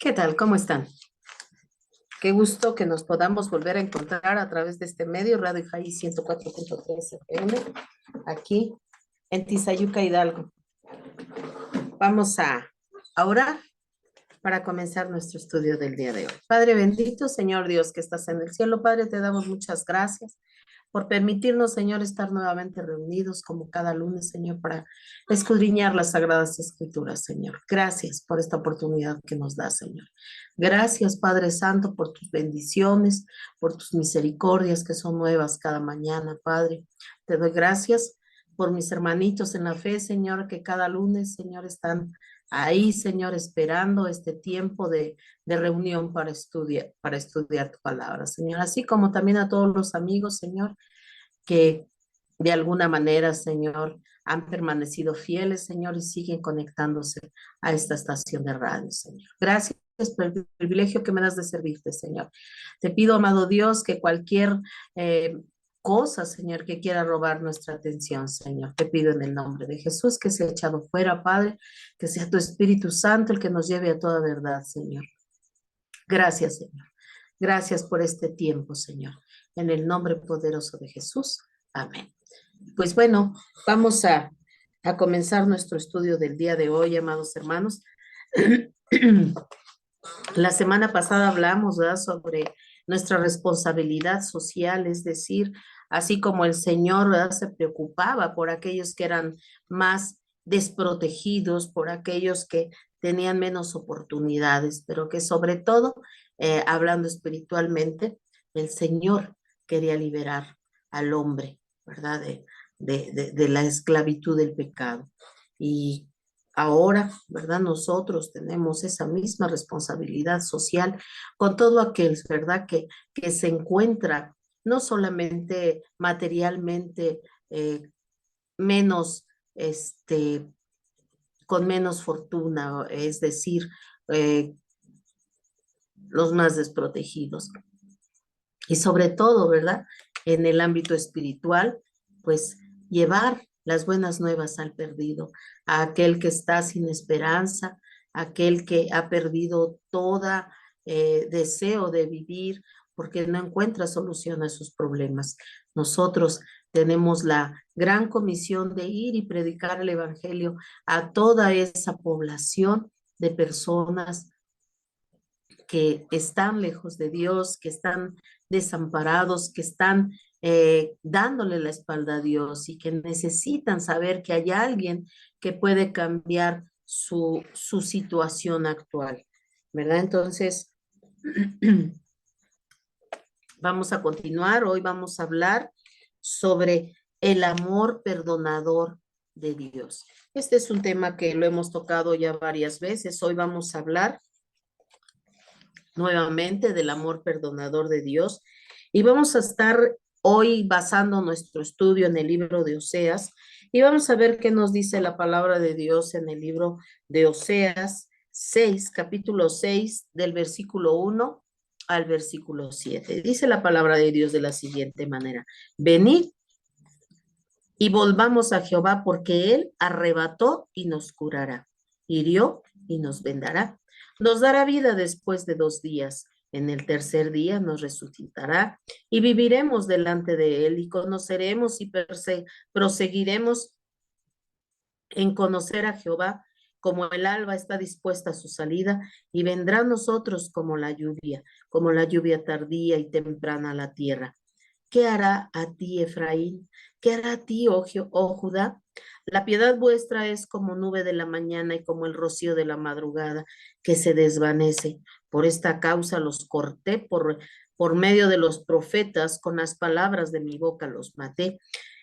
¿Qué tal? ¿Cómo están? Qué gusto que nos podamos volver a encontrar a través de este medio, Radio High 104.3 FM, aquí en Tizayuca, Hidalgo. Vamos a orar para comenzar nuestro estudio del día de hoy. Padre bendito, Señor Dios que estás en el cielo, Padre, te damos muchas gracias por permitirnos, Señor, estar nuevamente reunidos como cada lunes, Señor, para escudriñar las Sagradas Escrituras, Señor. Gracias por esta oportunidad que nos da, Señor. Gracias, Padre Santo, por tus bendiciones, por tus misericordias que son nuevas cada mañana, Padre. Te doy gracias por mis hermanitos en la fe, Señor, que cada lunes, Señor, están ahí, Señor, esperando este tiempo de reunión para estudiar tu palabra, Señor. Así como también a todos los amigos, Señor, que de alguna manera, Señor, han permanecido fieles, Señor, y siguen conectándose a esta estación de radio, Señor. Gracias por el privilegio que me das de servirte, Señor. Te pido, amado Dios, que cualquier cosa, Señor, que quiera robar nuestra atención, Señor, te pido en el nombre de Jesús que sea echado fuera, Padre, que sea tu Espíritu Santo el que nos lleve a toda verdad, Señor. Gracias, Señor. Gracias por este tiempo, Señor. En el nombre poderoso de Jesús. Amén. Pues bueno, vamos a comenzar nuestro estudio del día de hoy, amados hermanos. La semana pasada hablamos, ¿verdad?, sobre nuestra responsabilidad social, es decir, así como el Señor, ¿verdad?, se preocupaba por aquellos que eran más desprotegidos, por aquellos que tenían menos oportunidades, pero que sobre todo, hablando espiritualmente, el Señor quería liberar al hombre, ¿verdad?, de la esclavitud del pecado. Y ahora, ¿verdad? Nosotros tenemos esa misma responsabilidad social con todo aquel, ¿verdad? Que se encuentra no solamente materialmente menos, con menos fortuna, es decir, eh, los más desprotegidos. Y sobre todo, ¿verdad? En el ámbito espiritual, pues llevar las buenas nuevas al perdido, a aquel que está sin esperanza, aquel que ha perdido toda deseo de vivir porque no encuentra solución a sus problemas. Nosotros tenemos la gran comisión de ir y predicar el evangelio a toda esa población de personas que están lejos de Dios, que están desamparados, que están dándole la espalda a Dios y que necesitan saber que hay alguien que puede cambiar su situación actual, ¿verdad? Entonces, vamos a continuar. Hoy vamos a hablar sobre el amor perdonador de Dios. Este es un tema que lo hemos tocado ya varias veces. Hoy vamos a hablar nuevamente del amor perdonador de Dios y vamos a estar hoy basando nuestro estudio en el libro de Oseas y vamos a ver qué nos dice la palabra de Dios en el libro de Oseas 6, capítulo 6, del versículo 1 al versículo 7. Dice la palabra de Dios de la siguiente manera: venid y volvamos a Jehová, porque él arrebató y nos curará, hirió y nos vendará, nos dará vida después de 2 días. En el tercer día nos resucitará y viviremos delante de él y conoceremos y proseguiremos en conocer a Jehová, como el alba está dispuesta a su salida, y vendrá a nosotros como la lluvia tardía y temprana a la tierra. ¿Qué hará a ti, Efraín? ¿Qué hará a ti, oh Judá? La piedad vuestra es como nube de la mañana y como el rocío de la madrugada que se desvanece. Por esta causa los corté por medio de los profetas, con las palabras de mi boca los maté.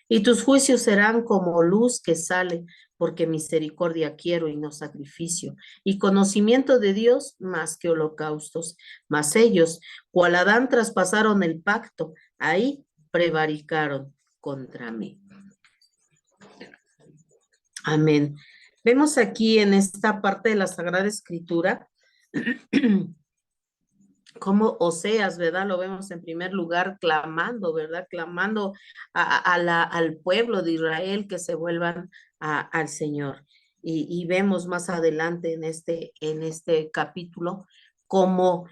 Y tus juicios serán como luz que sale, porque misericordia quiero y no sacrificio, y conocimiento de Dios más que holocaustos. Mas ellos, cual Adán, traspasaron el pacto, ahí prevaricaron contra mí. Amén. Vemos aquí en esta parte de la Sagrada Escritura como Oseas, ¿verdad? Lo vemos en primer lugar clamando, ¿verdad? Clamando al pueblo de Israel que se vuelvan al Señor. Y vemos más adelante en este capítulo cómo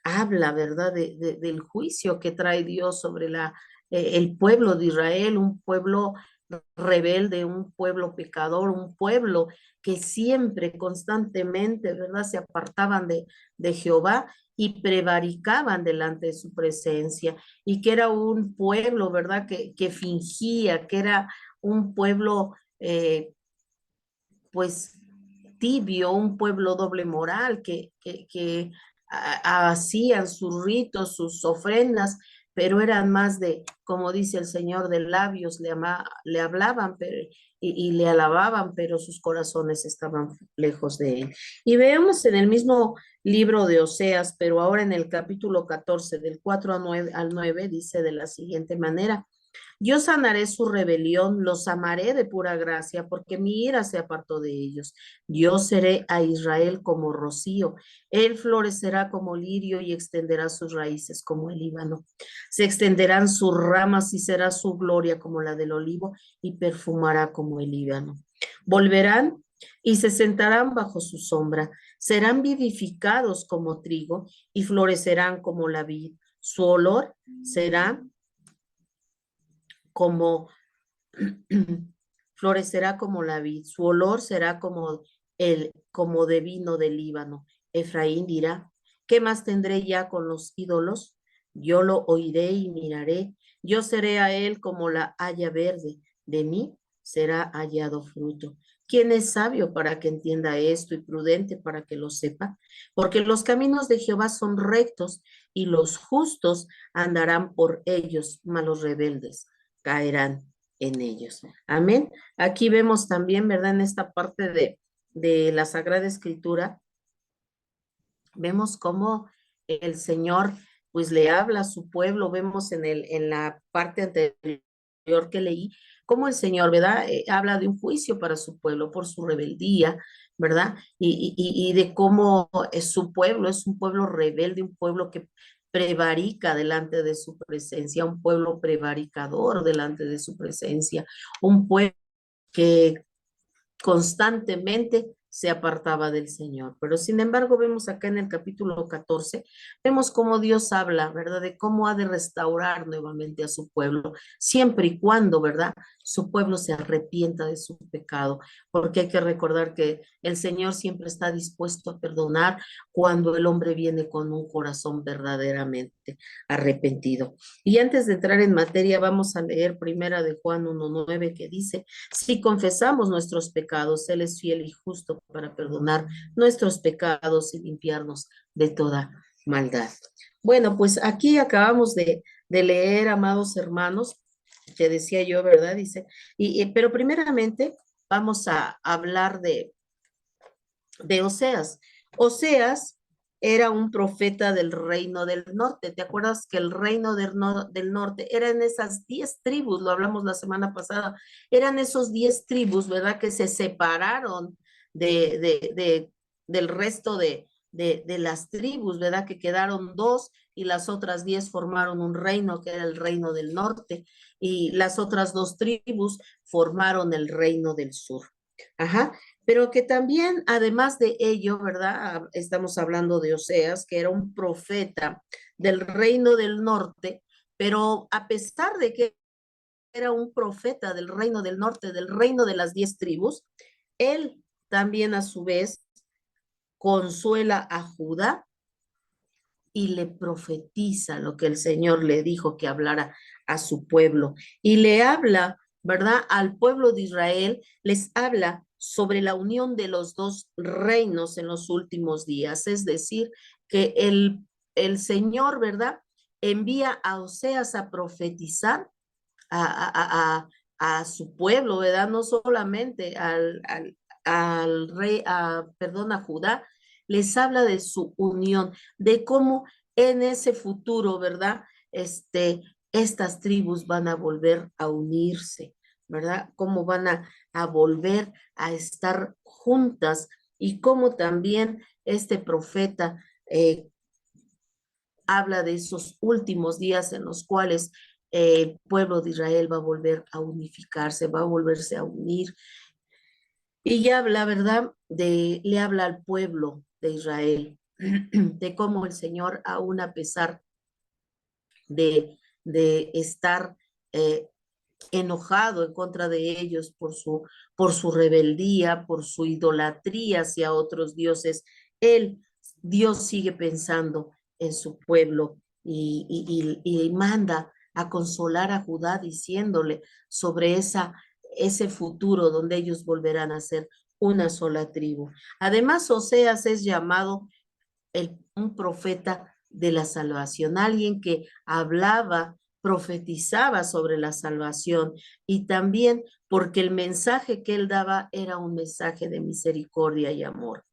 habla, ¿verdad?, del juicio que trae Dios sobre el pueblo de Israel, un pueblo rebelde, un pueblo pecador, un pueblo que siempre, constantemente, ¿verdad?, se apartaban de Jehová y prevaricaban delante de su presencia, y que era un pueblo, ¿verdad?, que fingía, que era un pueblo, pues, tibio, un pueblo doble moral, que hacían sus ritos, sus ofrendas, pero eran más de, como dice el Señor, de labios, le hablaban y le alababan, pero sus corazones estaban lejos de él. Y vemos en el mismo libro de Oseas, pero ahora en el capítulo 14, del 4 al 9, dice de la siguiente manera: yo sanaré su rebelión, los amaré de pura gracia, porque mi ira se apartó de ellos. Yo seré a Israel como rocío, él florecerá como lirio y extenderá sus raíces como el Líbano. Se extenderán sus ramas y será su gloria como la del olivo y perfumará como el Líbano. Volverán y se sentarán bajo su sombra, serán vivificados como trigo y florecerán como la vid. Su olor será como florecerá como la vid, su olor será como de vino del Líbano. Efraín dirá: ¿qué más tendré ya con los ídolos? Yo lo oiré y miraré. Yo seré a él como la haya verde. De mí será hallado fruto. ¿Quién es sabio para que entienda esto y prudente para que lo sepa? Porque los caminos de Jehová son rectos y los justos andarán por ellos, mas los rebeldes caerán en ellos. Amén. Aquí vemos también, ¿verdad? En esta parte de la Sagrada Escritura, vemos cómo el Señor pues le habla a su pueblo. Vemos en la parte anterior que leí, cómo el Señor, ¿verdad? Habla de un juicio para su pueblo por su rebeldía, ¿verdad? Y de cómo su pueblo es un pueblo rebelde, un pueblo que prevarica delante de su presencia, un pueblo prevaricador delante de su presencia, un pueblo que constantemente se apartaba del Señor. Pero sin embargo, vemos acá en el capítulo 14, vemos cómo Dios habla, ¿verdad? De cómo ha de restaurar nuevamente a su pueblo, siempre y cuando, ¿verdad? Su pueblo se arrepienta de su pecado, porque hay que recordar que el Señor siempre está dispuesto a perdonar cuando el hombre viene con un corazón verdaderamente arrepentido. Y antes de entrar en materia, vamos a leer primera de Juan 1:9, que dice: si confesamos nuestros pecados, Él es fiel y justo para perdonar nuestros pecados y limpiarnos de toda maldad. Bueno, pues aquí acabamos de leer, amados hermanos, que decía yo, ¿verdad? Dice, pero primeramente vamos a hablar de Oseas. Oseas era un profeta del reino del norte. ¿Te acuerdas que el reino del norte eran esas 10 tribus? Lo hablamos la semana pasada. Eran esos 10 tribus, ¿verdad? Que se separaron del resto de las tribus, ¿verdad? Que quedaron dos y las otras 10 formaron un reino que era el reino del norte, y las otras dos tribus formaron el reino del sur. Ajá. Pero que también, además de ello, ¿verdad? Estamos hablando de Oseas, que era un profeta del reino del norte, pero a pesar de que era un profeta del reino del norte, del reino de las 10 tribus, él también a su vez consuela a Judá y le profetiza lo que el Señor le dijo que hablara a su pueblo. Y le habla, ¿verdad? Al pueblo de Israel, les habla sobre la unión de los dos reinos en los últimos días. Es decir, que el Señor, ¿verdad? Envía a Oseas a profetizar a su pueblo, ¿verdad? No solamente al rey, perdón, a Judá, les habla de su unión, de cómo en ese futuro, ¿verdad? Estas tribus van a volver a unirse, ¿verdad? Cómo van a volver a estar juntas, y cómo también este profeta habla de esos últimos días en los cuales el pueblo de Israel va a volver a unificarse, va a volverse a unir. Y ya habla, ¿verdad? Le habla al pueblo de Israel, de cómo el Señor, aún a pesar de estar enojado en contra de ellos por su rebeldía, por su idolatría hacia otros dioses, Dios sigue pensando en su pueblo y manda a consolar a Judá diciéndole sobre ese futuro donde ellos volverán a ser una sola tribu. Además, Oseas es llamado un profeta de la salvación, alguien que hablaba, profetizaba sobre la salvación y también porque el mensaje que él daba era un mensaje de misericordia y amor.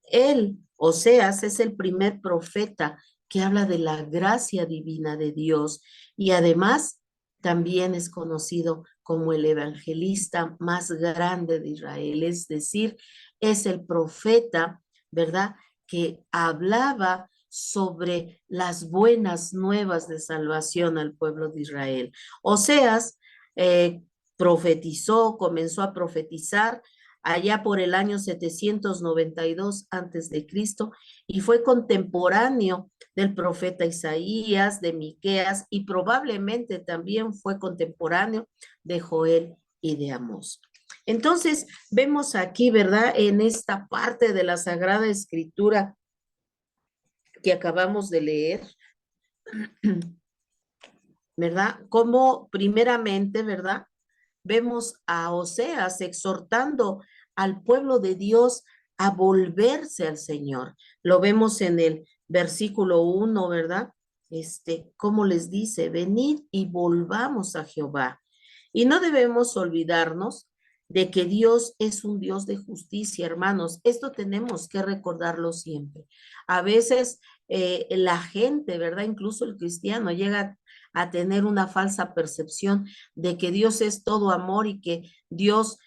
Él, Oseas, es el primer profeta que habla de la gracia divina de Dios y además también es conocido como el evangelista más grande de Israel, es decir, es el profeta, ¿verdad?, que hablaba sobre las buenas nuevas de salvación al pueblo de Israel. Oseas profetizó, comenzó a profetizar allá por el año 792 antes de Cristo y fue contemporáneo del profeta Isaías, de Miqueas y probablemente también fue contemporáneo de Joel y de Amós. Entonces, vemos aquí, ¿verdad? En esta parte de la Sagrada Escritura que acabamos de leer, ¿verdad? Como primeramente, ¿verdad? Vemos a Oseas exhortando al pueblo de Dios a volverse al Señor. Lo vemos en el versículo 1, ¿verdad? Como les dice, venid y volvamos a Jehová. Y no debemos olvidarnos de que Dios es un Dios de justicia, hermanos. Esto tenemos que recordarlo siempre. A veces la gente, ¿verdad? Incluso el cristiano llega a tener una falsa percepción de que Dios es todo amor y que Dios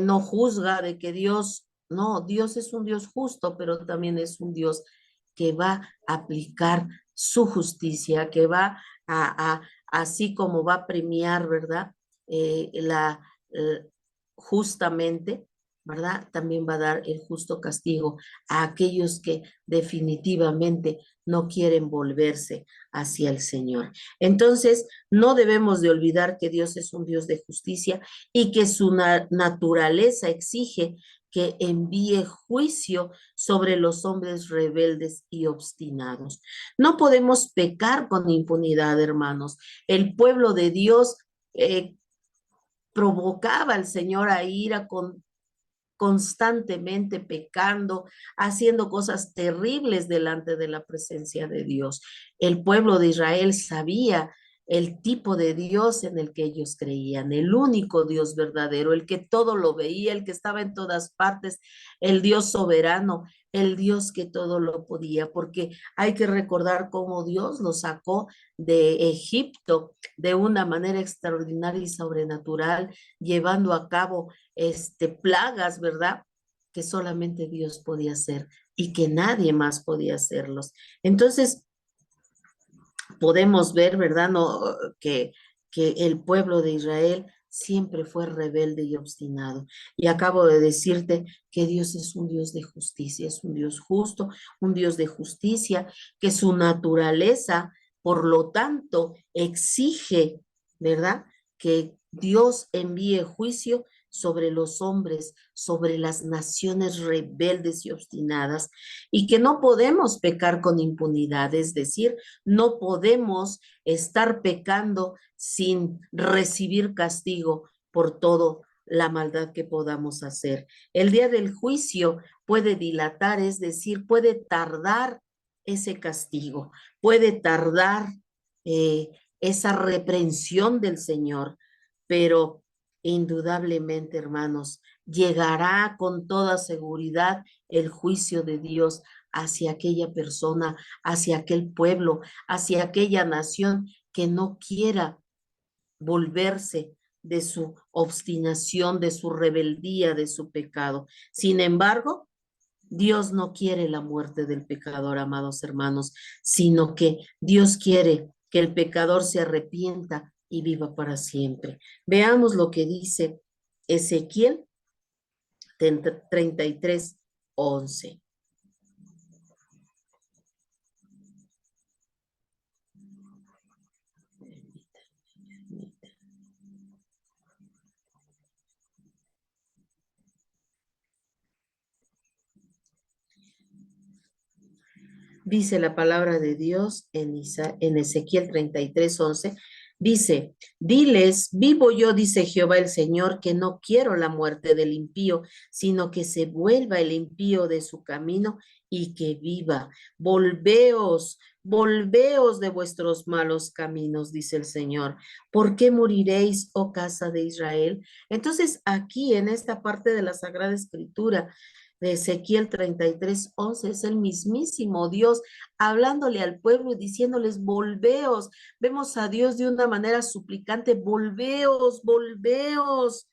no juzga, de que no, Dios es un Dios justo, pero también es un Dios que va a aplicar su justicia, que va así como va a premiar, ¿verdad? La, justamente, ¿verdad? También va a dar el justo castigo a aquellos que definitivamente no quieren volverse hacia el Señor. Entonces, no debemos de olvidar que Dios es un Dios de justicia y que su naturaleza exige que envíe juicio sobre los hombres rebeldes y obstinados. No podemos pecar con impunidad, hermanos. El pueblo de Dios provocaba al Señor a ira constantemente pecando, haciendo cosas terribles delante de la presencia de Dios. El pueblo de Israel sabía el tipo de Dios en el que ellos creían, el único Dios verdadero, el que todo lo veía, el que estaba en todas partes, el Dios soberano, el Dios que todo lo podía, porque hay que recordar cómo Dios lo sacó de Egipto de una manera extraordinaria y sobrenatural, llevando a cabo plagas, ¿verdad? Que solamente Dios podía hacer y que nadie más podía hacerlos. Entonces, podemos ver, ¿verdad? No, que el pueblo de Israel siempre fue rebelde y obstinado. Y acabo de decirte que Dios es un Dios de justicia, es un Dios justo, un Dios de justicia, que su naturaleza, por lo tanto, exige, ¿verdad? Que Dios envíe juicio sobre los hombres, sobre las naciones rebeldes y obstinadas, y que no podemos pecar con impunidad, es decir, no podemos estar pecando sin recibir castigo por todo la maldad que podamos hacer. El día del juicio puede dilatar, es decir, puede tardar ese castigo, puede tardar esa reprensión del Señor, pero indudablemente, hermanos, llegará con toda seguridad el juicio de Dios hacia aquella persona, hacia aquel pueblo, hacia aquella nación que no quiera volverse de su obstinación, de su rebeldía, de su pecado. Sin embargo, Dios no quiere la muerte del pecador, amados hermanos, sino que Dios quiere que el pecador se arrepienta y viva para siempre. Veamos lo que dice Ezequiel 33:11. Dice la palabra de Dios en Ezequiel 33:11. Dice, diles, vivo yo, dice Jehová el Señor, que no quiero la muerte del impío, sino que se vuelva el impío de su camino y que viva. Volveos, volveos de vuestros malos caminos, dice el Señor. ¿Por qué moriréis, oh casa de Israel? Entonces, aquí en esta parte de la Sagrada Escritura, de Ezequiel 33:11, es el mismísimo Dios hablándole al pueblo y diciéndoles, volveos. Vemos a Dios de una manera suplicante, volveos, volveos.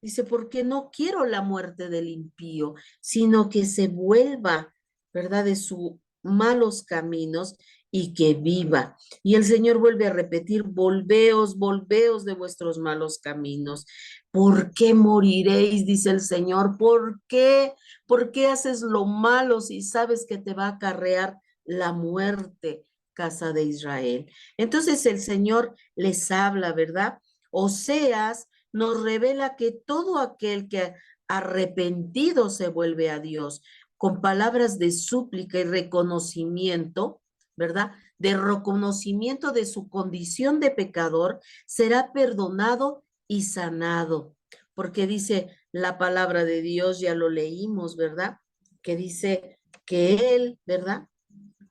Dice, porque no quiero la muerte del impío, sino que se vuelva, ¿verdad?, de sus malos caminos y que viva. Y el Señor vuelve a repetir, volveos, volveos de vuestros malos caminos. ¿Por qué moriréis? Dice el Señor. ¿Por qué? ¿Por qué haces lo malo si sabes que te va a acarrear la muerte, casa de Israel? Entonces el Señor les habla, ¿verdad? Oseas nos revela que todo aquel que arrepentido se vuelve a Dios con palabras de súplica y reconocimiento, ¿verdad? De reconocimiento de su condición de pecador, será perdonado y sanado. Porque dice la palabra de Dios, ya lo leímos, ¿verdad? Que dice que Él, ¿verdad?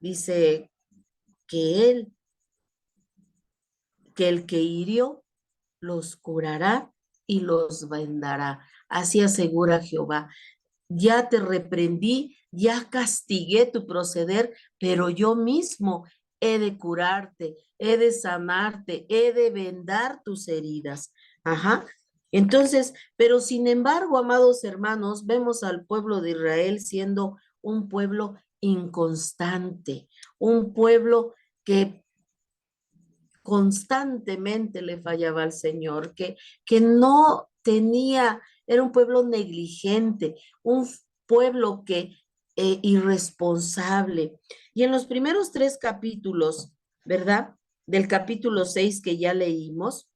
Dice que Él, que el que hirió, los curará y los vendará. Así asegura Jehová. Ya te reprendí, ya castigué tu proceder, pero yo mismo he de curarte, he de sanarte, he de vendar tus heridas. Ajá. Entonces, pero sin embargo, amados hermanos, vemos al pueblo de Israel siendo un pueblo inconstante, un pueblo que constantemente le fallaba al Señor, que no tenía, era un pueblo negligente, un pueblo que irresponsable. Y en los primeros 3 capítulos, ¿verdad? Del capítulo 6 que ya leímos,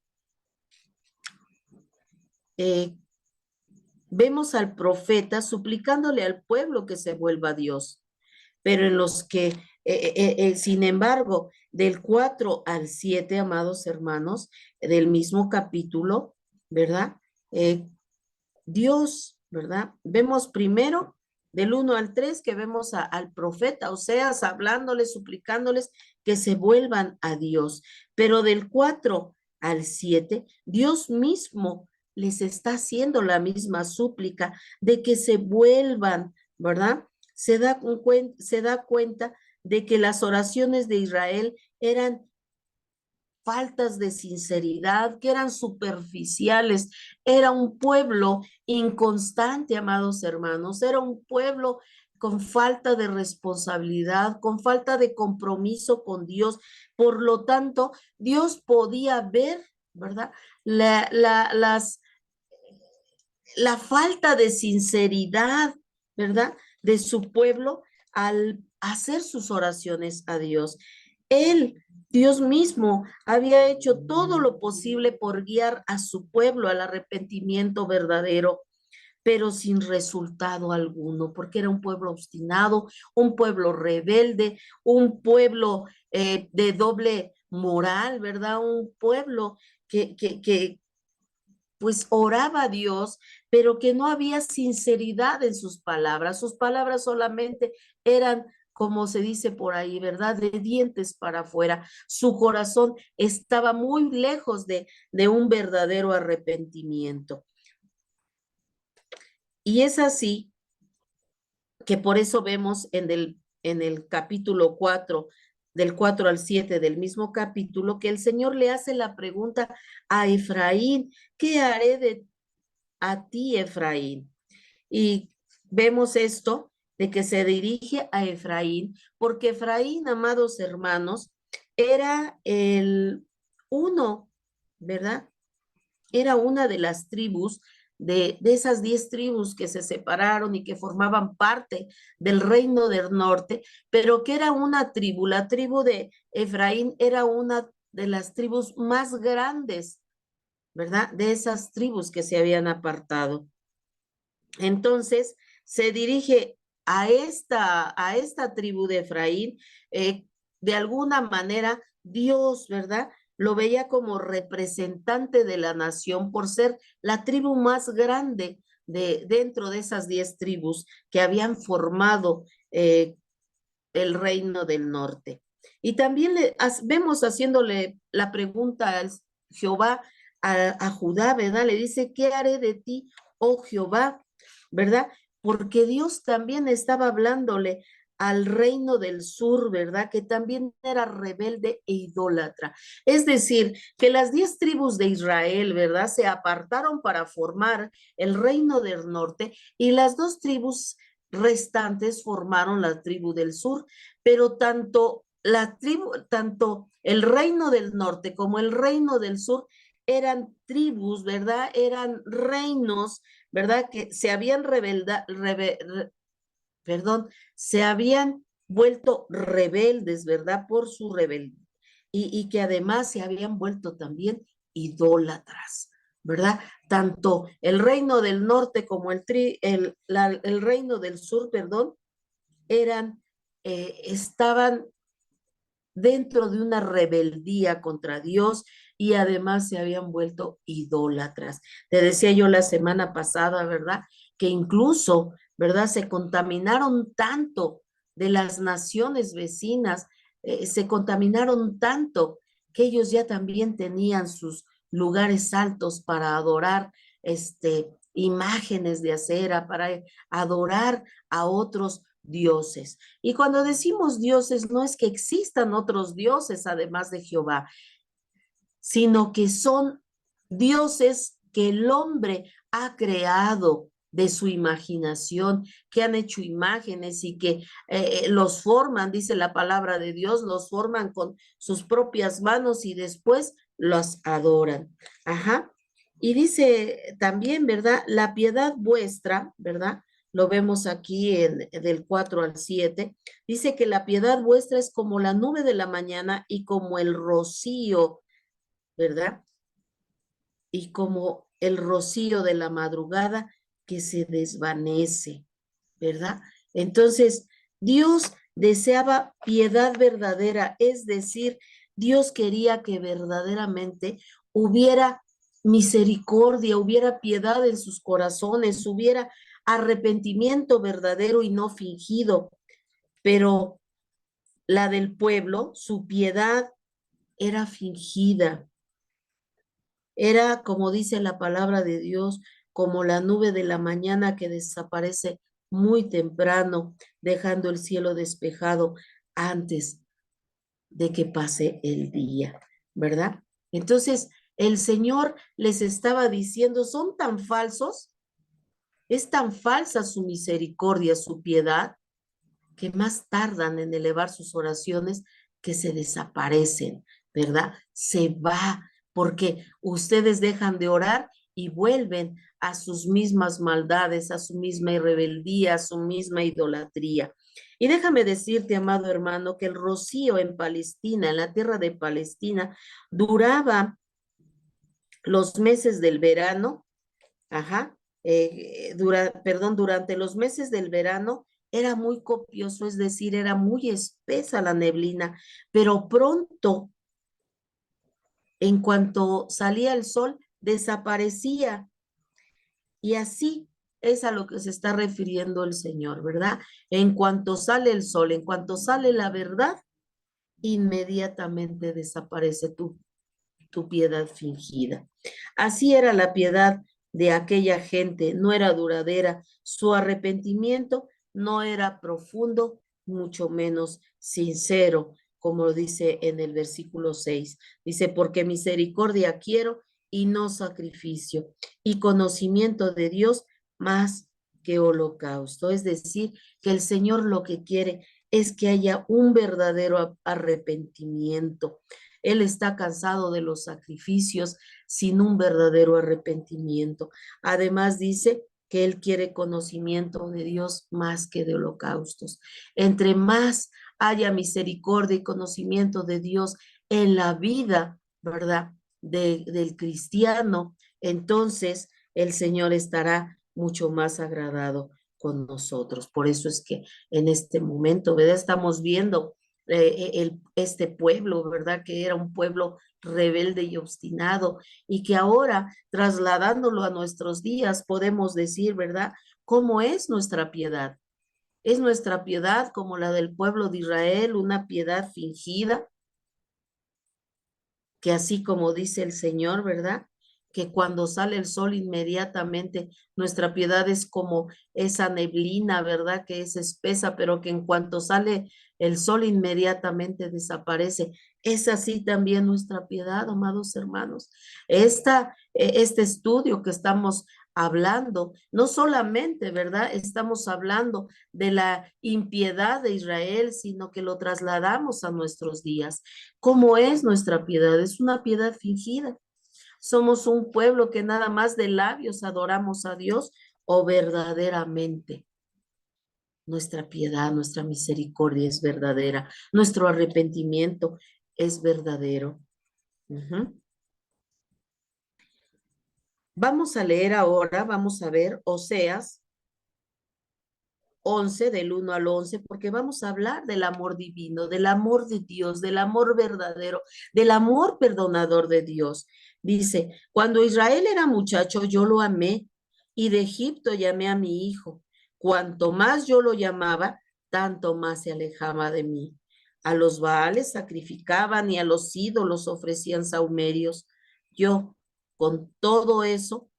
eh, vemos al profeta suplicándole al pueblo que se vuelva a Dios, pero en los que, sin embargo, del 4 al 7, amados hermanos, del mismo capítulo, ¿verdad? Dios, ¿verdad? Vemos primero del 1 al 3 que vemos al profeta Oseas hablándoles, suplicándoles que se vuelvan a Dios, pero del 4 al 7, Dios mismo les está haciendo la misma súplica de que se vuelvan, ¿verdad? Se da cuenta de que las oraciones de Israel eran faltas de sinceridad, que eran superficiales. Era un pueblo inconstante, amados hermanos. Era un pueblo con falta de responsabilidad, con falta de compromiso con Dios. Por lo tanto, Dios podía ver, ¿verdad? La falta de sinceridad, ¿verdad? De su pueblo al hacer sus oraciones a Dios. Él, Dios mismo, había hecho todo lo posible por guiar a su pueblo al arrepentimiento verdadero, pero sin resultado alguno, porque era un pueblo obstinado, un pueblo rebelde, un pueblo de doble moral, ¿verdad? Un pueblo que pues oraba a Dios, pero que no había sinceridad en sus palabras solamente eran, como se dice por ahí, ¿verdad? De dientes para afuera. Su corazón estaba muy lejos de un verdadero arrepentimiento. Y es así que por eso vemos en el capítulo 4, del 4 al 7 del mismo capítulo, que el Señor le hace la pregunta a Efraín, ¿qué haré a ti, Efraín? Y vemos esto de que se dirige a Efraín, porque Efraín, amados hermanos, era el uno, ¿verdad? Era una de las tribus, de esas 10 tribus que se separaron y que formaban parte del reino del norte, pero que era una tribu, la tribu de Efraín era una de las tribus más grandes, ¿verdad? De esas tribus que se habían apartado. Entonces se dirige a esta tribu de Efraín, de alguna manera Dios, ¿verdad? Lo veía como representante de la nación por ser la tribu más grande dentro de esas 10 tribus que habían formado el reino del norte. Y también vemos haciéndole la pregunta a Jehová, a Judá, ¿verdad? Le dice, ¿qué haré de ti, oh Jehová? ¿Verdad? Porque Dios también estaba hablándole al reino del sur, ¿verdad? Que también era rebelde e idólatra. Es decir, que las 10 tribus de Israel, ¿verdad? Se apartaron para formar el reino del norte y las 2 tribus restantes formaron la tribu del sur, pero tanto el reino del norte como el reino del sur eran tribus, ¿verdad? Eran reinos, ¿verdad? Que se habían se habían vuelto rebeldes, ¿verdad? Por su rebeldía. Y que además se habían vuelto también idólatras, ¿verdad? Tanto el reino del norte como el reino del sur, perdón, estaban dentro de una rebeldía contra Dios y además se habían vuelto idólatras. Te decía yo la semana pasada, ¿verdad? Que incluso, ¿verdad? Se contaminaron tanto de las naciones vecinas, se contaminaron tanto que ellos ya también tenían sus lugares altos para adorar, imágenes de acera, para adorar a otros dioses. Y cuando decimos dioses, no es que existan otros dioses además de Jehová, sino que son dioses que el hombre ha creado de su imaginación, que han hecho imágenes y que los forman, dice la palabra de Dios, los forman con sus propias manos y después los adoran. Ajá. Y dice también, ¿verdad? La piedad vuestra, ¿verdad? Lo vemos aquí del 4 al 7. Dice que la piedad vuestra es como la nube de la mañana y como el rocío, ¿verdad? Y como el rocío de la madrugada que se desvanece, ¿verdad? Entonces, Dios deseaba piedad verdadera, es decir, Dios quería que verdaderamente hubiera misericordia, hubiera piedad en sus corazones, hubiera arrepentimiento verdadero y no fingido, pero la del pueblo, su piedad era fingida. Era, como dice la palabra de Dios, como la nube de la mañana que desaparece muy temprano, dejando el cielo despejado antes de que pase el día, ¿verdad? Entonces, el Señor les estaba diciendo, son tan falsos, es tan falsa su misericordia, su piedad, que más tardan en elevar sus oraciones que se desaparecen, ¿verdad? Se va porque ustedes dejan de orar y vuelven a sus mismas maldades, a su misma rebeldía, a su misma idolatría. Y déjame decirte, amado hermano, que el rocío en Palestina, en la tierra de Palestina, duraba los meses del verano, ajá, durante los meses del verano era muy copioso, es decir, era muy espesa la neblina, pero pronto, en cuanto salía el sol, desaparecía. Y así es a lo que se está refiriendo el Señor, ¿verdad? En cuanto sale el sol, en cuanto sale la verdad, inmediatamente desaparece tu piedad fingida. Así era la piedad de aquella gente, no era duradera, su arrepentimiento no era profundo, mucho menos sincero, como dice en el versículo 6. Dice, porque misericordia quiero y no sacrificio, y conocimiento de Dios más que holocausto. Es decir, que el Señor lo que quiere es que haya un verdadero arrepentimiento. Él está cansado de los sacrificios sin un verdadero arrepentimiento. Además dice que Él quiere conocimiento de Dios más que de holocaustos. Entre más haya misericordia y conocimiento de Dios en la vida, ¿verdad? Del cristiano, entonces el Señor estará mucho más agradado con nosotros. Por eso es que en este momento, ¿verdad? Estamos viendo este pueblo, ¿verdad? Que era un pueblo rebelde y obstinado y que ahora, trasladándolo a nuestros días, podemos decir, ¿verdad? ¿Cómo es nuestra piedad? ¿Es nuestra piedad como la del pueblo de Israel, una piedad fingida? Que así como dice el Señor, ¿verdad? Que cuando sale el sol inmediatamente nuestra piedad es como esa neblina, ¿verdad? Que es espesa, pero que en cuanto sale el sol inmediatamente desaparece. Es así también nuestra piedad, amados hermanos. Este estudio que estamos hablando, no solamente, ¿verdad? Estamos hablando de la impiedad de Israel, sino que lo trasladamos a nuestros días. ¿Cómo es nuestra piedad? Es una piedad fingida. Somos un pueblo que nada más de labios adoramos a Dios o verdaderamente. Nuestra piedad, nuestra misericordia es verdadera. Nuestro arrepentimiento es verdadero. Ujú. Vamos a leer ahora, vamos a ver Oseas 11, del 1 al 11, porque vamos a hablar del amor divino, del amor de Dios, del amor verdadero, del amor perdonador de Dios. Dice, cuando Israel era muchacho, yo lo amé y de Egipto llamé a mi hijo. Cuanto más yo lo llamaba, tanto más se alejaba de mí. A los Baales sacrificaban y a los ídolos ofrecían sahumerios. Yo, con todo eso,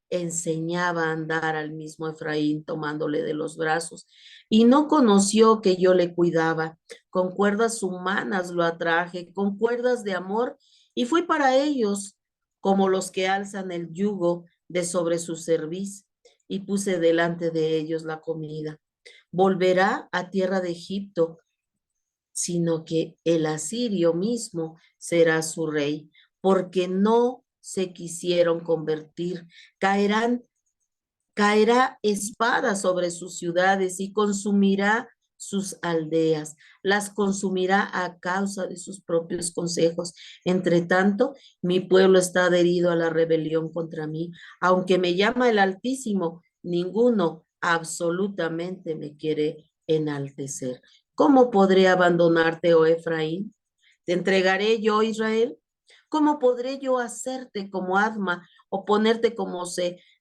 enseñaba a andar al mismo Efraín tomándole de los brazos y no conoció que yo le cuidaba. Con cuerdas humanas lo atraje, con cuerdas de amor y fui para ellos como los que alzan el yugo de sobre su cerviz y puse delante de ellos la comida. Volverá a tierra de Egipto, sino que el asirio mismo será su rey, porque no se quisieron convertir. Caerán, caerá espada sobre sus ciudades y consumirá sus aldeas, las consumirá a causa de sus propios consejos. Entre tanto, mi pueblo está adherido a la rebelión contra mí. Aunque me llama el Altísimo, ninguno absolutamente me quiere enaltecer. ¿Cómo podré abandonarte, oh Efraín? ¿Te entregaré yo, Israel? ¿Cómo podré yo hacerte como Adma o ponerte como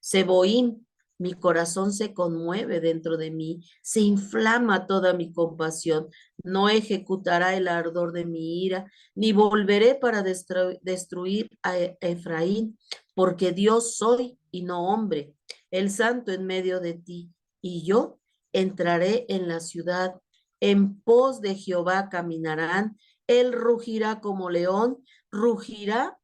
Seboín? Mi corazón se conmueve dentro de mí, se inflama toda mi compasión. No ejecutará el ardor de mi ira, ni volveré para destruir a Efraín, porque Dios soy y no hombre, el santo en medio de ti. Y yo entraré en la ciudad, en pos de Jehová caminarán, él rugirá como león, rugirá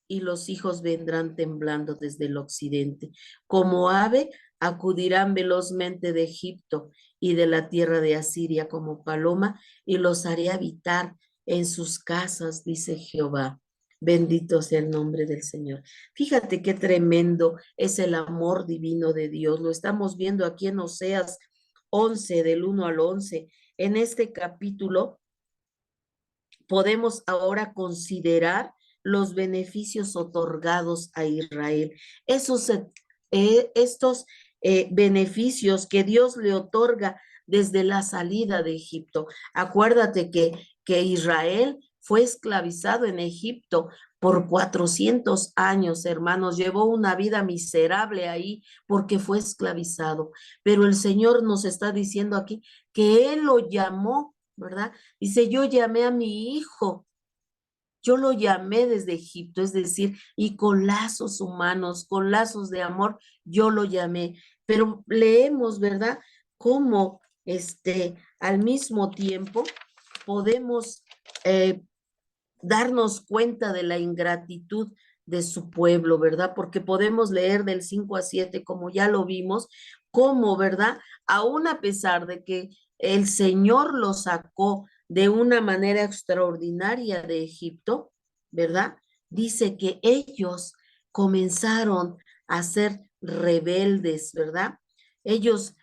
y los hijos vendrán temblando desde el occidente. Como ave, acudirán velozmente de Egipto y de la tierra de Asiria como paloma, y los haré habitar en sus casas, dice Jehová. Bendito sea el nombre del Señor. Fíjate qué tremendo es el amor divino de Dios. Lo estamos viendo aquí en Oseas 11, del 1 al 11. En este capítulo podemos ahora considerar los beneficios otorgados a Israel. Estos beneficios que Dios le otorga desde la salida de Egipto. Acuérdate que Israel fue esclavizado en Egipto por 400 años, hermanos. Llevó una vida miserable ahí porque fue esclavizado. Pero el Señor nos está diciendo aquí que Él lo llamó, ¿verdad? Dice, yo llamé a mi hijo, yo lo llamé desde Egipto, es decir, y con lazos humanos, con lazos de amor, yo lo llamé. Pero leemos, ¿verdad? Cómo al mismo tiempo podemos darnos cuenta de la ingratitud de su pueblo, ¿verdad? Porque podemos leer del 5 a 7, como ya lo vimos, cómo, ¿verdad? Aún a pesar de que el Señor los sacó de una manera extraordinaria de Egipto, ¿verdad? Dice que ellos comenzaron a ser rebeldes, ¿verdad? Ellos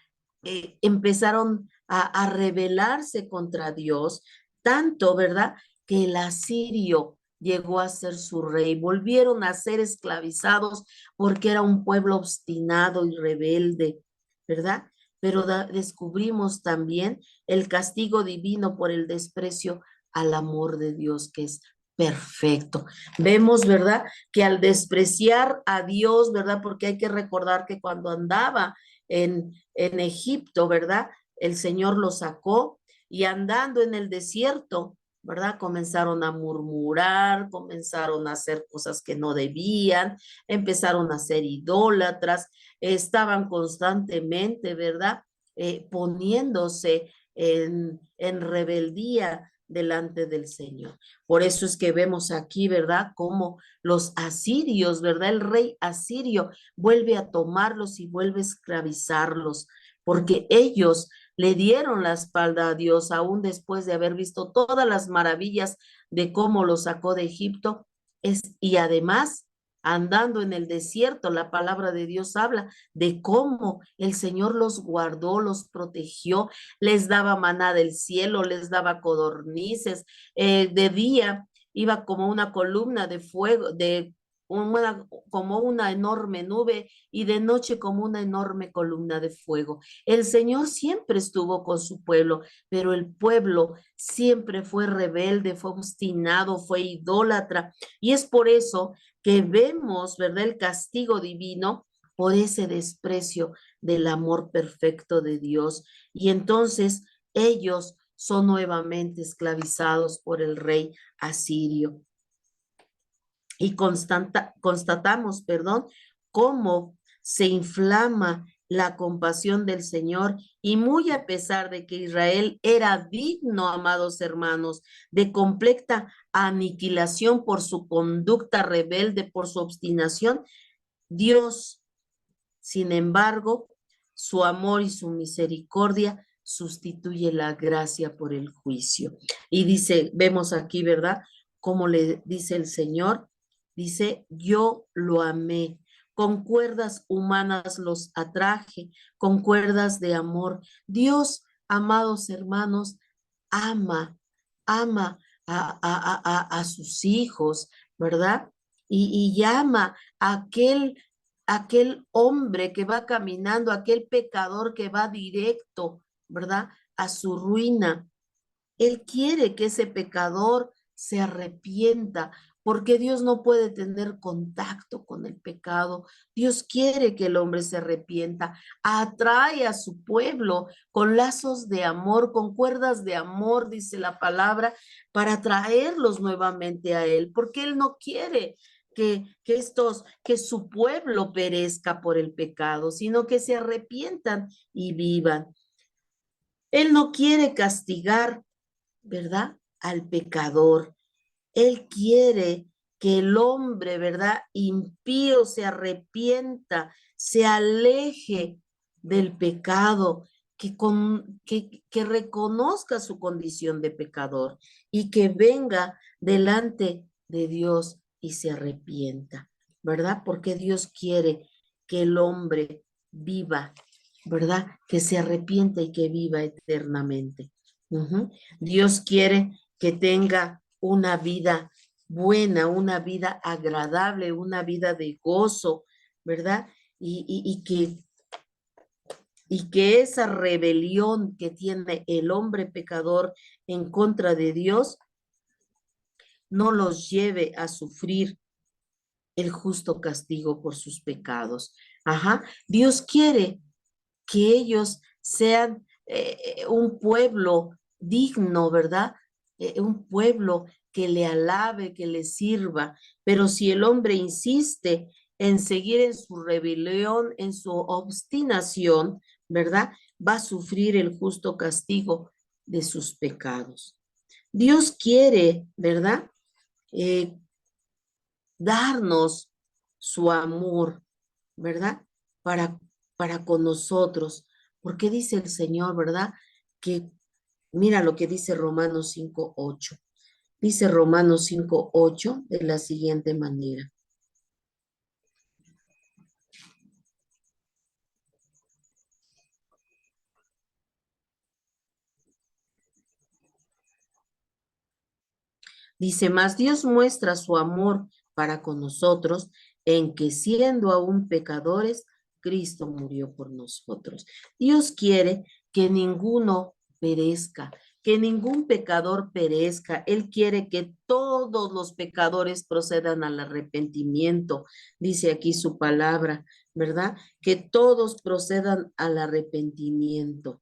empezaron a rebelarse contra Dios, tanto, ¿verdad? Que el asirio llegó a ser su rey, volvieron a ser esclavizados porque era un pueblo obstinado y rebelde, ¿verdad? pero descubrimos también el castigo divino por el desprecio al amor de Dios, que es perfecto. Vemos, ¿verdad? Que al despreciar a Dios, ¿verdad? Porque hay que recordar que cuando andaba en Egipto, ¿verdad? El Señor lo sacó y andando en el desierto, ¿verdad? Comenzaron a murmurar, comenzaron a hacer cosas que no debían, empezaron a ser idólatras, estaban constantemente, ¿verdad? Poniéndose en rebeldía delante del Señor. Por eso es que vemos aquí, ¿verdad? Como los asirios, ¿verdad? El rey asirio vuelve a tomarlos y vuelve a esclavizarlos, porque ellos le dieron la espalda a Dios aún después de haber visto todas las maravillas de cómo los sacó de Egipto. Y además, andando en el desierto, la palabra de Dios habla de cómo el Señor los guardó, los protegió, les daba maná del cielo, les daba codornices, de día iba como una columna de fuego, como una enorme nube y de noche como una enorme columna de fuego. El Señor siempre estuvo con su pueblo, pero el pueblo siempre fue rebelde, fue obstinado, fue idólatra. Y es por eso que vemos, ¿verdad?, el castigo divino por ese desprecio del amor perfecto de Dios. Y entonces ellos son nuevamente esclavizados por el rey asirio. Y constatamos, perdón, cómo se inflama la compasión del Señor y muy a pesar de que Israel era digno, amados hermanos, de completa aniquilación por su conducta rebelde, por su obstinación, Dios, sin embargo, su amor y su misericordia sustituye la gracia por el juicio. Y dice, vemos aquí, ¿verdad? Como le dice el Señor, dice, yo lo amé. Con cuerdas humanas los atraje, con cuerdas de amor. Dios, amados hermanos, ama, ama a sus hijos, ¿verdad? Y llama a aquel hombre que va caminando, aquel pecador que va directo, ¿verdad?, a su ruina. Él quiere que ese pecador se arrepienta, porque Dios no puede tener contacto con el pecado. Dios quiere que el hombre se arrepienta. Atrae a su pueblo con lazos de amor, con cuerdas de amor, dice la palabra, para traerlos nuevamente a Él, porque Él no quiere que su pueblo perezca por el pecado, sino que se arrepientan y vivan. Él no quiere castigar, ¿verdad?, al pecador. Él quiere que el hombre, ¿verdad?, impío se arrepienta, se aleje del pecado, que reconozca su condición de pecador y que venga delante de Dios y se arrepienta, ¿verdad? Porque Dios quiere que el hombre viva, ¿verdad? Que se arrepienta y que viva eternamente. Dios quiere que tenga una vida buena, una vida agradable, una vida de gozo, ¿verdad? Y que esa rebelión que tiene el hombre pecador en contra de Dios no los lleve a sufrir el justo castigo por sus pecados. Ajá. Dios quiere que ellos sean un pueblo digno, ¿verdad? Un pueblo que le alabe, que le sirva. Pero si el hombre insiste en seguir en su rebelión, en su obstinación, ¿verdad? Va a sufrir el justo castigo de sus pecados. Dios quiere, ¿verdad? Eh, darnos su amor, ¿verdad? Para, para con nosotros. Porque dice el Señor, ¿verdad? Que mira lo que dice Romanos 5:8. Dice Romanos 5:8 de la siguiente manera. Dice, mas Dios muestra su amor para con nosotros en que siendo aún pecadores, Cristo murió por nosotros. Dios quiere que ninguno perezca, que ningún pecador perezca. Él quiere que todos los pecadores procedan al arrepentimiento, dice aquí su palabra, ¿verdad? Que todos procedan al arrepentimiento,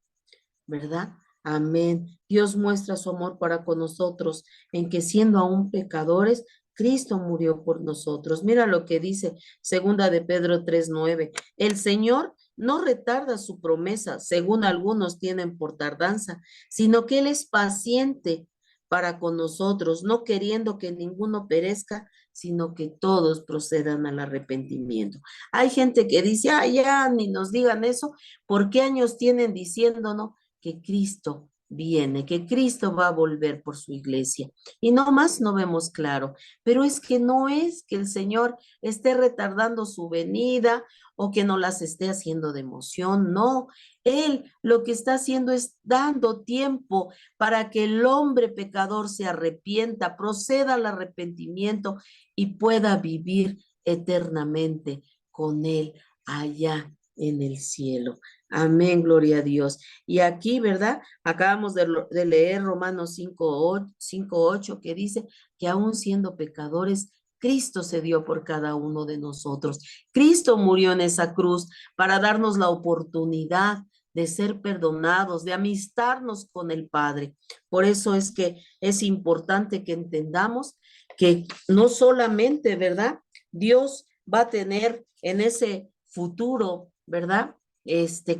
¿verdad? Amén. Dios muestra su amor para con nosotros en que siendo aún pecadores, Cristo murió por nosotros. Mira lo que dice segunda de Pedro 3:9. El Señor no retarda su promesa, según algunos tienen por tardanza, sino que Él es paciente para con nosotros, no queriendo que ninguno perezca, sino que todos procedan al arrepentimiento. Hay gente que dice, ah, ya ni nos digan eso, ¿por qué años tienen diciéndonos que Cristo viene, que Cristo va a volver por su iglesia? Y no más no vemos claro, pero es que no es que el Señor esté retardando su venida o que no las esté haciendo de emoción, no. Él lo que está haciendo es dando tiempo para que el hombre pecador se arrepienta, proceda al arrepentimiento y pueda vivir eternamente con Él allá en el cielo. Amén, gloria a Dios. Y aquí, ¿verdad? Acabamos de leer Romanos 5:8, que dice que aún siendo pecadores, Cristo se dio por cada uno de nosotros. Cristo murió en esa cruz para darnos la oportunidad de ser perdonados, de amistarnos con el Padre. Por eso es que es importante que entendamos que no solamente, ¿verdad? Dios va a tener en ese futuro, ¿verdad?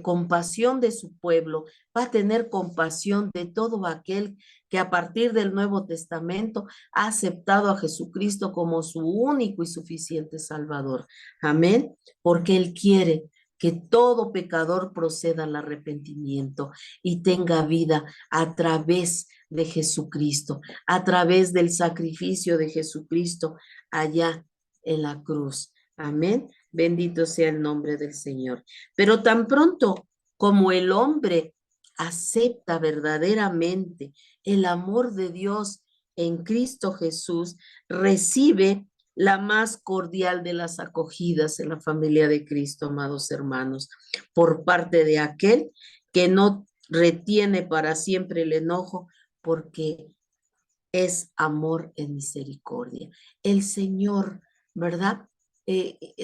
Compasión de su pueblo, va a tener compasión de todo aquel que a partir del Nuevo Testamento ha aceptado a Jesucristo como su único y suficiente Salvador. Amén, porque Él quiere que todo pecador proceda al arrepentimiento y tenga vida a través de Jesucristo, a través del sacrificio de Jesucristo allá en la cruz. Amén. Bendito sea el nombre del Señor. Pero tan pronto como el hombre acepta verdaderamente el amor de Dios en Cristo Jesús, recibe la más cordial de las acogidas en la familia de Cristo, amados hermanos, por parte de aquel que no retiene para siempre el enojo, porque es amor en misericordia. El Señor, ¿verdad?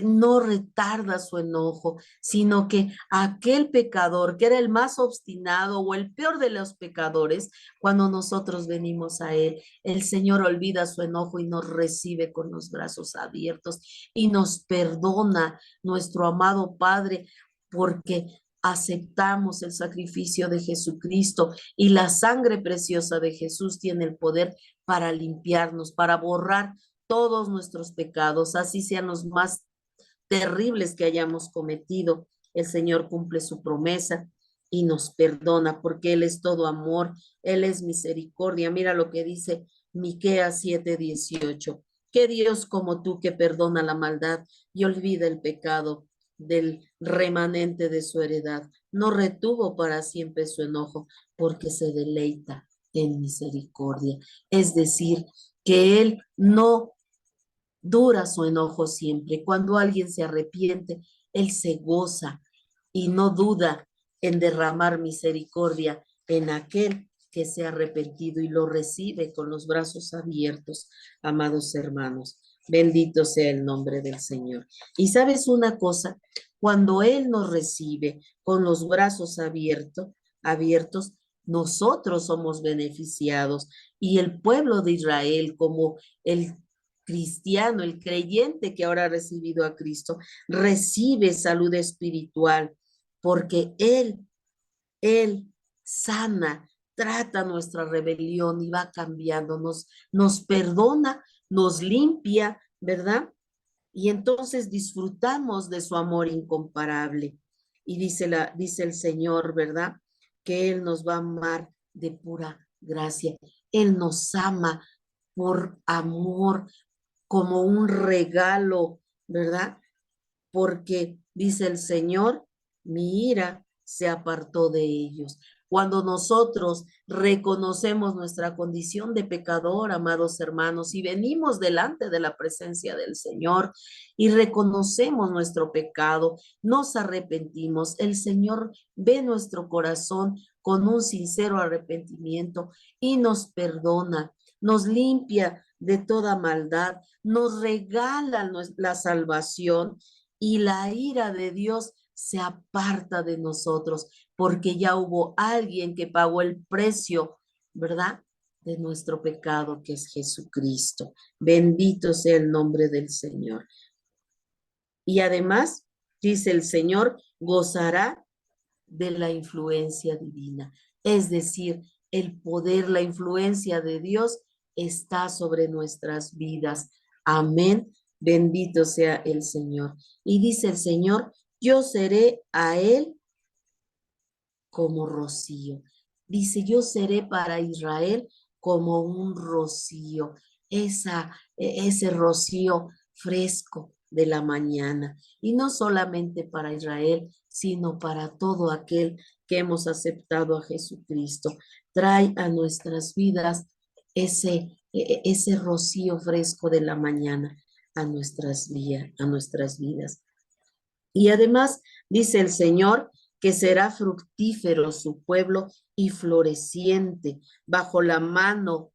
No retarda su enojo, sino que aquel pecador que era el más obstinado o el peor de los pecadores, cuando nosotros venimos a Él, el Señor olvida su enojo y nos recibe con los brazos abiertos y nos perdona, nuestro amado Padre, porque aceptamos el sacrificio de Jesucristo y la sangre preciosa de Jesús tiene el poder para limpiarnos, para borrar todos nuestros pecados, así sean los más terribles que hayamos cometido. El Señor cumple su promesa y nos perdona porque Él es todo amor, Él es misericordia. Mira lo que dice Miqueas 7:18. ¿Qué Dios como tú que perdona la maldad y olvida el pecado del remanente de su heredad? No retuvo para siempre su enojo porque se deleita en misericordia. Es decir, que Él no dura su enojo siempre. Cuando alguien se arrepiente, Él se goza y no duda en derramar misericordia en aquel que se ha arrepentido y lo recibe con los brazos abiertos, amados hermanos. Bendito sea el nombre del Señor. Y sabes una cosa, cuando Él nos recibe con los brazos abiertos, nosotros somos beneficiados y el pueblo de Israel como el cristiano, el creyente que ahora ha recibido a Cristo, recibe salud espiritual porque Él sana, trata nuestra rebelión y va cambiando, nos perdona, nos limpia, ¿verdad? Y entonces disfrutamos de su amor incomparable. Y dice el Señor, ¿verdad? Que Él nos va a amar de pura gracia. Él nos ama por amor, como un regalo, ¿verdad? Porque dice el Señor, mi ira se apartó de ellos. Cuando nosotros reconocemos nuestra condición de pecador, amados hermanos, y venimos delante de la presencia del Señor y reconocemos nuestro pecado, nos arrepentimos, el Señor ve nuestro corazón con un sincero arrepentimiento y nos perdona, nos limpia de toda maldad, nos regala la salvación y la ira de Dios se aparta de nosotros, porque ya hubo alguien que pagó el precio, ¿verdad? De nuestro pecado, que es Jesucristo. Bendito sea el nombre del Señor. Y además, dice el Señor, gozará de la influencia divina. Es decir, el poder, la influencia de Dios está sobre nuestras vidas. Amén. Bendito sea el Señor. Y dice el Señor, yo seré a él como rocío. Dice, yo seré para Israel como un rocío, ese rocío fresco de la mañana. Y no solamente para Israel, sino para todo aquel que hemos aceptado a Jesucristo. Trae a nuestras vidas ese rocío fresco de la mañana a nuestras vidas. Y además dice el Señor que será fructífero su pueblo y floreciente bajo la mano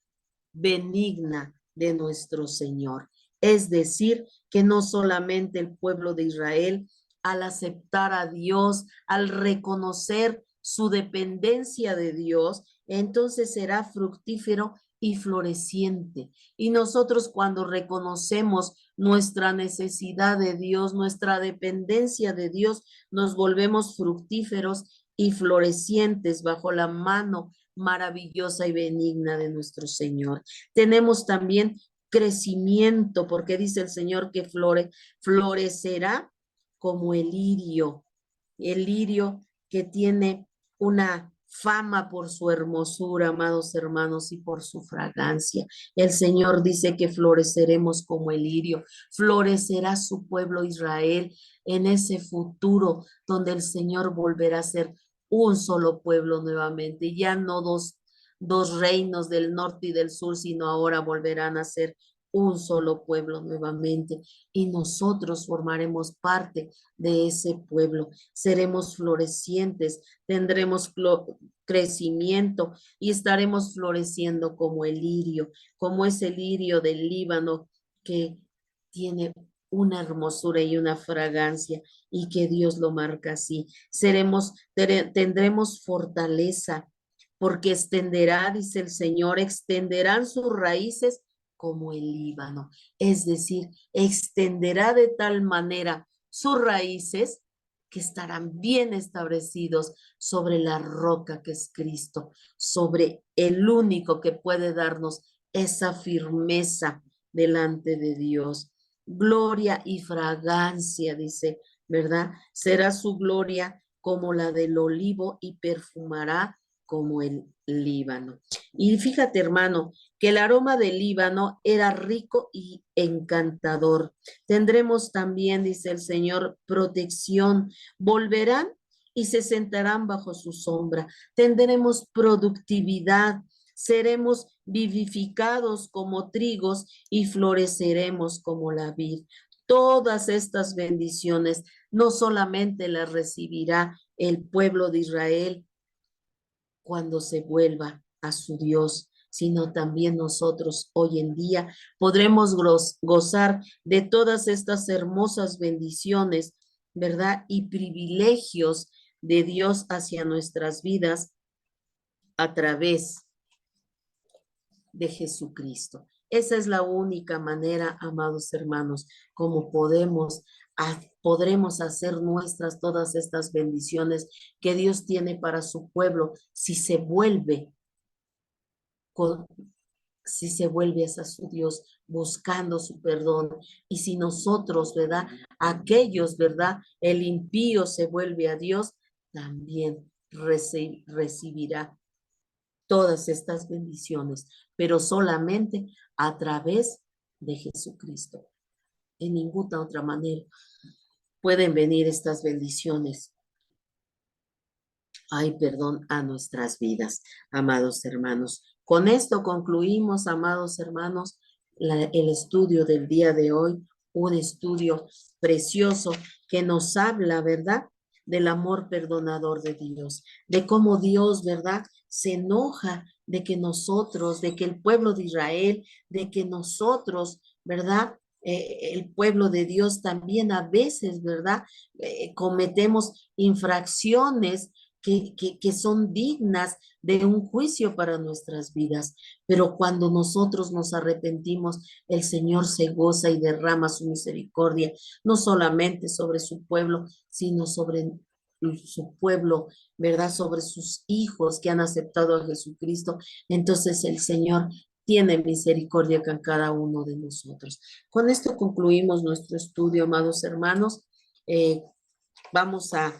benigna de nuestro Señor. Es decir, que no solamente el pueblo de Israel, al aceptar a Dios, al reconocer su dependencia de Dios, entonces será fructífero y floreciente. Y nosotros cuando reconocemos nuestra necesidad de Dios, nuestra dependencia de Dios, nos volvemos fructíferos y florecientes bajo la mano maravillosa y benigna de nuestro Señor. Tenemos también crecimiento, porque dice el Señor que florecerá como el lirio que tiene una fama por su hermosura, amados hermanos, y por su fragancia. El Señor dice que floreceremos como el lirio, florecerá su pueblo Israel en ese futuro donde el Señor volverá a ser un solo pueblo nuevamente, ya no dos reinos del norte y del sur, sino ahora volverán a ser un solo pueblo nuevamente y nosotros formaremos parte de ese pueblo, seremos florecientes, tendremos crecimiento y estaremos floreciendo como el lirio, como ese lirio del Líbano que tiene una hermosura y una fragancia y que Dios lo marca así. Tendremos fortaleza porque extenderá, dice el Señor, extenderán sus raíces como el Líbano. Es decir, extenderá de tal manera sus raíces que estarán bien establecidos sobre la roca que es Cristo, sobre el único que puede darnos esa firmeza delante de Dios. Gloria y fragancia, dice, ¿verdad? Será su gloria como la del olivo y perfumará como el Líbano. Y fíjate, hermano, que el aroma del Líbano era rico y encantador. Tendremos también, dice el Señor, protección. Volverán y se sentarán bajo su sombra. Tendremos productividad. Seremos vivificados como trigos y floreceremos como la vid. Todas estas bendiciones no solamente las recibirá el pueblo de Israel cuando se vuelva a su Dios, sino también nosotros hoy en día podremos gozar de todas estas hermosas bendiciones, ¿verdad? Y privilegios de Dios hacia nuestras vidas a través de Jesucristo. Esa es la única manera, amados hermanos, como podremos hacer nuestras todas estas bendiciones que Dios tiene para su pueblo si se vuelve si se vuelve hacia su Dios buscando su perdón. Y si nosotros, ¿verdad? Aquellos, ¿verdad? El impío se vuelve a Dios, también recibirá todas estas bendiciones, pero solamente a través de Jesucristo. En ninguna otra manera pueden venir estas bendiciones hay perdón a nuestras vidas, amados hermanos. Con esto concluimos, amados hermanos, el estudio del día de hoy, un estudio precioso que nos habla, ¿verdad?, del amor perdonador de Dios, de cómo Dios, ¿verdad?, se enoja de que nosotros, de que el pueblo de Israel, de que nosotros, ¿verdad?, el pueblo de Dios también a veces, ¿verdad?, cometemos infracciones que son dignas de un juicio para nuestras vidas. Pero cuando nosotros nos arrepentimos, el Señor se goza y derrama su misericordia, no solamente sobre su pueblo, sino sobre su pueblo, ¿verdad? Sobre sus hijos que han aceptado a Jesucristo. Entonces el Señor tiene misericordia con cada uno de nosotros. Con esto concluimos nuestro estudio, amados hermanos. Vamos a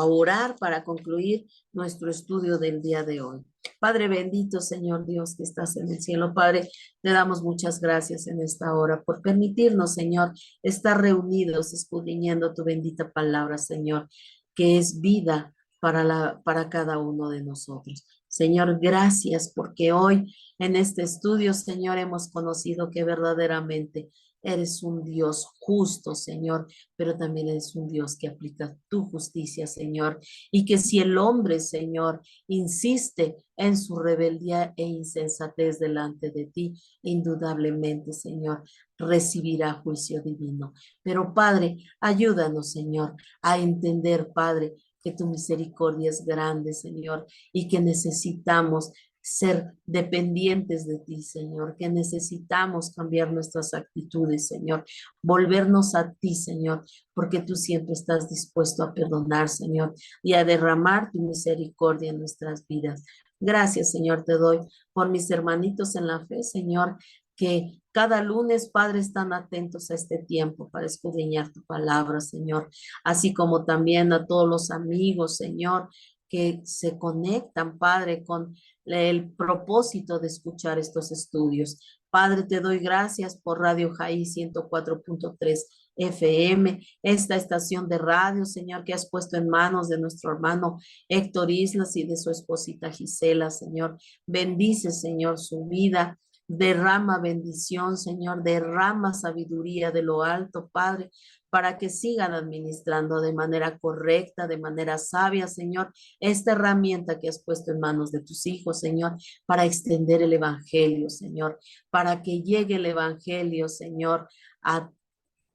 orar para concluir nuestro estudio del día de hoy. Padre bendito, Señor Dios que estás en el cielo, Padre, te damos muchas gracias en esta hora por permitirnos, Señor, estar reunidos escudriñando tu bendita palabra, Señor, que es vida para cada uno de nosotros. Señor, gracias porque hoy en este estudio, Señor, hemos conocido que verdaderamente eres un Dios justo, Señor, pero también eres un Dios que aplica tu justicia, Señor, y que si el hombre, Señor, insiste en su rebeldía e insensatez delante de ti, indudablemente, Señor, recibirá juicio divino. Pero, Padre, ayúdanos, Señor, a entender, Padre, que tu misericordia es grande, Señor, y que necesitamos ser dependientes de ti, Señor, que necesitamos cambiar nuestras actitudes, Señor, volvernos a ti, Señor, porque tú siempre estás dispuesto a perdonar, Señor, y a derramar tu misericordia en nuestras vidas. Gracias, Señor, te doy por mis hermanitos en la fe, Señor, que cada lunes, Padre, están atentos a este tiempo para escudriñar tu palabra, Señor, así como también a todos los amigos, Señor, que se conectan, Padre, con el propósito de escuchar estos estudios. Padre, te doy gracias por Radio Jaí 104.3 FM, esta estación de radio, Señor, que has puesto en manos de nuestro hermano Héctor Islas y de su esposita Gisela, Señor. Bendice, Señor, su vida. Derrama bendición, Señor, derrama sabiduría de lo alto, Padre, para que sigan administrando de manera correcta, de manera sabia, Señor, esta herramienta que has puesto en manos de tus hijos, Señor, para extender el evangelio, Señor, para que llegue el evangelio, Señor, a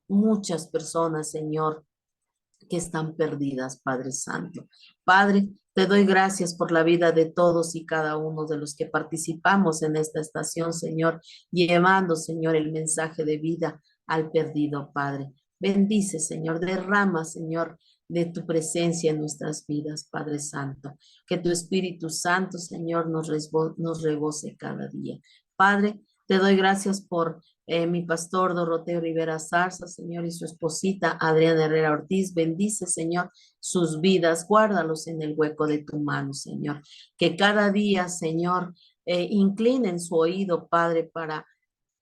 muchas personas, Señor, que están perdidas, Padre Santo. Padre, te doy gracias por la vida de todos y cada uno de los que participamos en esta estación, Señor, llevando, Señor, el mensaje de vida al perdido, Padre. Bendice, Señor, derrama, Señor, de tu presencia en nuestras vidas, Padre Santo. Que tu Espíritu Santo, Señor, nos regoce cada día. Padre, te doy gracias por mi pastor Doroteo Rivera Zarza, Señor, y su esposita Adriana Herrera Ortiz. Bendice, Señor, sus vidas, guárdalos en el hueco de tu mano, Señor. Que cada día, Señor, inclinen su oído, Padre, para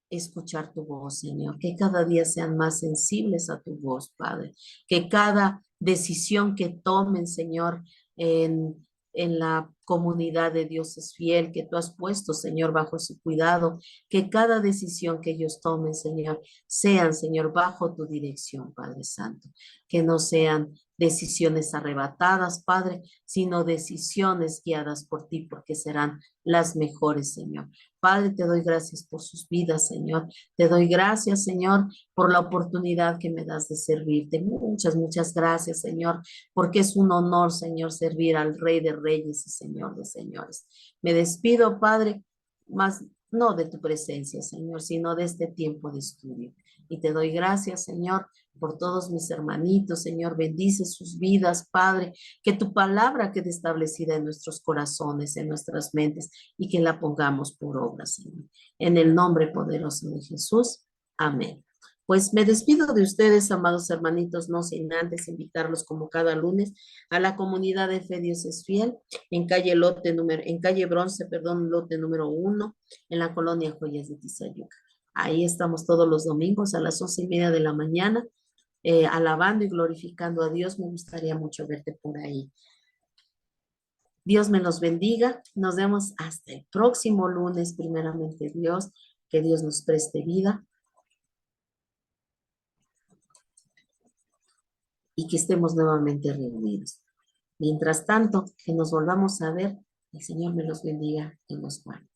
escuchar tu voz, Señor. Que cada día sean más sensibles a tu voz, Padre. Que cada decisión que tomen, Señor, en la comunidad de Dios es fiel, que tú has puesto, Señor, bajo su cuidado, que cada decisión que ellos tomen, Señor, sean, Señor, bajo tu dirección, Padre Santo, que no sean decisiones arrebatadas, Padre, sino decisiones guiadas por ti, porque serán las mejores, Señor. Padre, te doy gracias por sus vidas, Señor. Te doy gracias, Señor, por la oportunidad que me das de servirte. Muchas, muchas gracias, Señor, porque es un honor, Señor, servir al Rey de Reyes y Señor de Señores. Me despido, Padre, más no de tu presencia, Señor, sino de este tiempo de estudio. Y te doy gracias, Señor, por todos mis hermanitos, Señor, bendice sus vidas, Padre, que tu palabra quede establecida en nuestros corazones, en nuestras mentes, y que la pongamos por obra, Señor. En el nombre poderoso de Jesús. Amén. Pues me despido de ustedes, amados hermanitos, no sin antes invitarlos como cada lunes a la comunidad de Fe Dios es Fiel, en calle Bronce, perdón, lote número 1, en la colonia Joyas de Tizayuca. Ahí estamos todos los domingos a las 11:30 de la mañana, alabando y glorificando a Dios. Me gustaría mucho verte por ahí. Dios me los bendiga. Nos vemos hasta el próximo lunes, primeramente Dios. Que Dios nos preste vida y que estemos nuevamente reunidos. Mientras tanto, que nos volvamos a ver, el Señor me los bendiga y nos guarde.